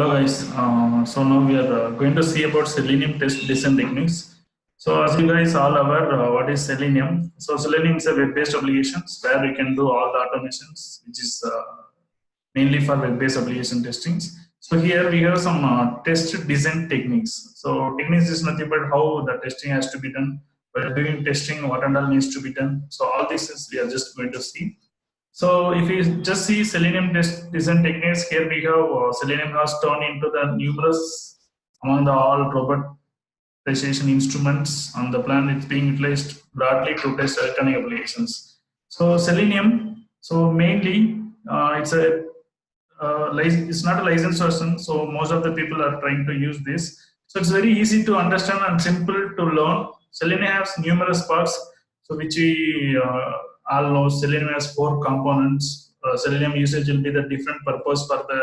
Hello guys, so now we are going to see about Selenium test design techniques. So as you guys all aware, what is Selenium? So Selenium is a web-based applications where we can do all the automations, which is mainly for web-based application testings. So here we have some test design techniques. So techniques is nothing but how the testing has to be done. While doing testing, what and all needs to be done. So all this is we are just going to see. So if you just see Selenium test design techniques, here we have Selenium has turned into the numerous among the all robotization instruments on the plan. It's being utilized broadly to test electronic applications. So Selenium, so mainly it's not a licensed version, so most of the people are trying to use this. So it's very easy to understand and simple to learn. Selenium has numerous parts, so which we all know. Selenium has 4 components. Selenium usage will be the different purpose for the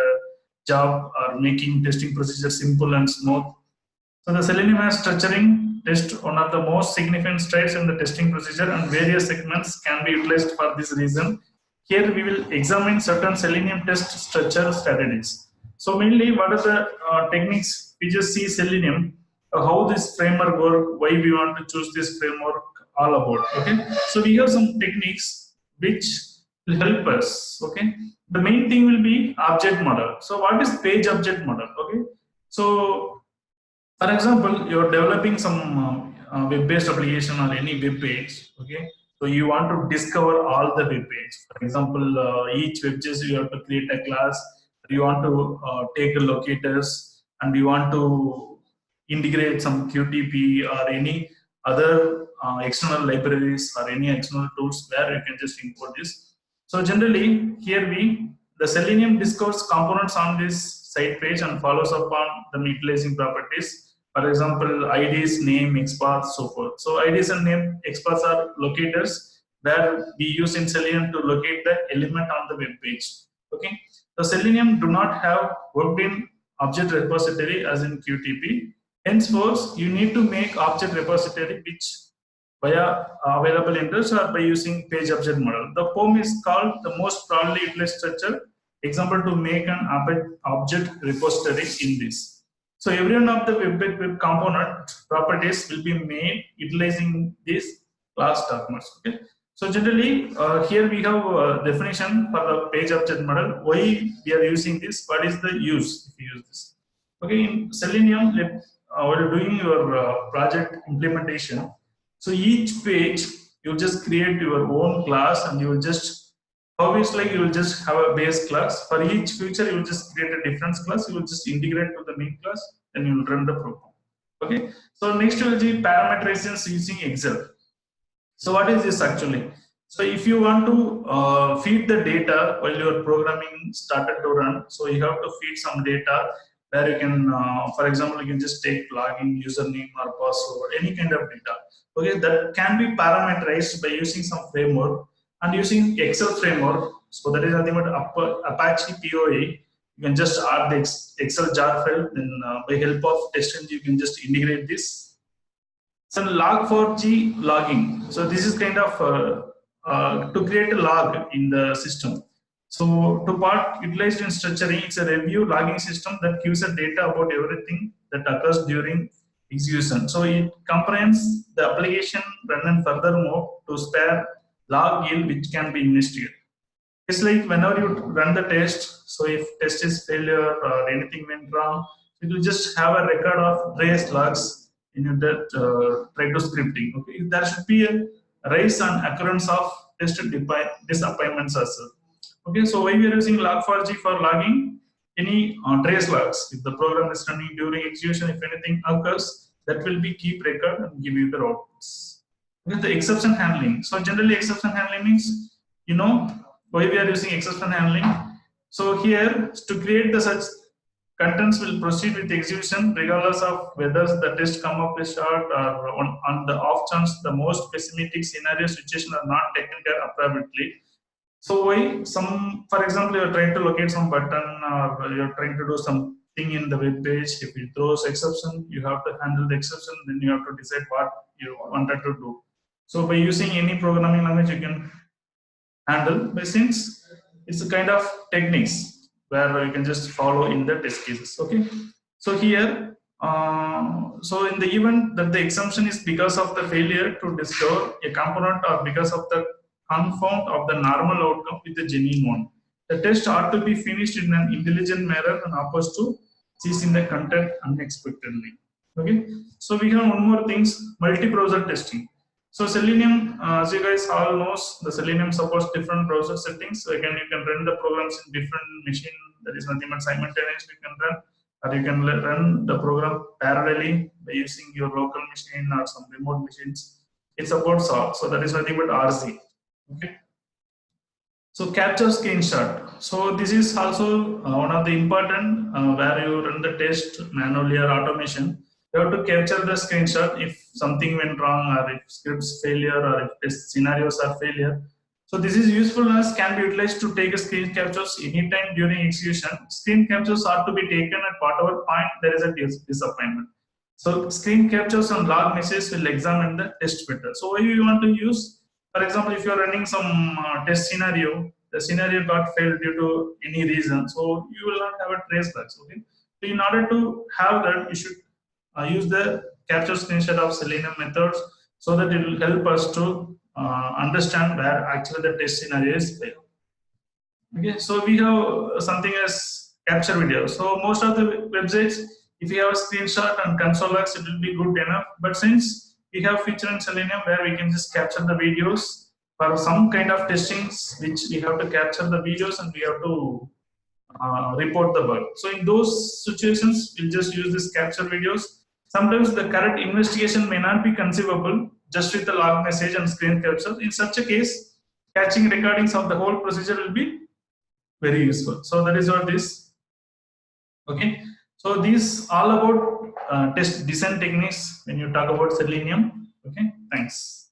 job or making testing procedure simple and smooth. So the Selenium has structuring test, one of the most significant strides in the testing procedure, and various segments can be utilized for this reason. Here we will examine certain Selenium test structure strategies. So mainly what are the techniques? We just see Selenium, how this framework work, why we want to choose this framework, all about. Okay, so we have some techniques which will help us. Okay, the main thing will be object model. So what is page object model? Okay, so for example, you're developing some web-based application or any web page. Okay, so you want to discover all the web page. For example, each web page you have to create a class. You want to take the locators, and you want to integrate some QTP or any other external libraries or any external tools where you can just import this. So generally, here the Selenium discovers components on this site page and follows up on the utilizing properties. For example, IDs, name, XPath, so forth. So IDs and name, XPaths are locators where we use in Selenium to locate the element on the web page. Okay. So Selenium do not have worked-in object repository as in QTP. Henceforth, you need to make object repository which via available interest or by using page object model. The POM is called the most broadly utilized structure example to make an object repository in this. So every one of the web component properties will be made utilizing this class documents. Okay. So generally, here we have a definition for the page object model. Why we are using this? What is the use if you use this? Okay, in Selenium, while doing your project implementation, so each page you just create your own class, and you will just obviously you will just have a base class. For each feature, you will just create a different class. You will just integrate to the main class, and you will run the program. Okay. So next will be parameterization using Excel. So what is this actually? So if you want to feed the data while your programming started to run, so you have to feed some data where you can, for example, you can just take login, username or password, any kind of data. Okay, that can be parameterized by using some framework and using Excel framework. So that is nothing but Apache POA. You can just add the Excel jar file. Then by help of test you can just integrate this. So Log4j logging. So this is kind of to create a log in the system. So to part utilized in structuring, it's a review logging system that gives a data about everything that occurs during execution. So it comprehends the application run and furthermore to spare log yield which can be investigated. It's like whenever you run the test, so if test is failure or anything went wrong, it will just have a record of trace logs in that try to scripting. Okay, there should be a rise and occurrence of test disappointments as well. Okay, so why we are using log4j for logging any trace logs. If the program is running during execution, if anything occurs, that will be keep record and give you the outputs. Okay, the exception handling. So generally, exception handling means why we are using exception handling. So here to create the such contents will proceed with execution regardless of whether the test come up with short or on the off chance the most pessimistic scenario situation are not taken care appropriately. So why for example, you are trying to locate some button or you are trying to do something in the web page. If it throws exception, you have to handle the exception. Then you have to decide what you wanted to do. So by using any programming language, you can handle. But since it's a kind of techniques, where you can just follow in the test cases. Okay, so here, so in the event that the exemption is because of the failure to discover a component or because of the confound of the normal outcome with the genuine one, the test ought to be finished in an intelligent manner and opposed to seizing the content unexpectedly. Okay, so we have one more things, multi-browser testing. So Selenium, as you guys all knows, the Selenium supports different browser settings. So again, you can run the programs in different machine. There is nothing but simultaneously you can run, or you can run the program parallelly by using your local machine or some remote machines. It supports all. So that is nothing but RZ. Okay. So capture screenshot. So this is also one of the important where you run the test manually or automation. You have to capture the screenshot if something went wrong or if scripts failure or if test scenarios are failure. So this is usefulness can be utilized to take a screen captures anytime during execution. Screen captures are to be taken at whatever point there is a disappointment. So screen captures and log messages will examine the test better. So why you want to use, for example, if you are running some test scenario, the scenario got failed due to any reason, so you will not have a tracebacks. Okay, so in order to have that, you should use the capture screenshot of Selenium methods so that it will help us to understand where actually the test scenario is failed. Okay, so we have something as capture video. So most of the websites, if you have a screenshot and console logs, it will be good enough. But since we have feature in Selenium where we can just capture the videos for some kind of testings, which we have to capture the videos and we have to report the bug. So in those situations, we'll just use this capture videos. Sometimes the correct investigation may not be conceivable just with the log message and screen capture. In such a case, catching recordings of the whole procedure will be very useful. So that is what this. Okay. So these all about test design techniques when you talk about Selenium. Okay. Thanks.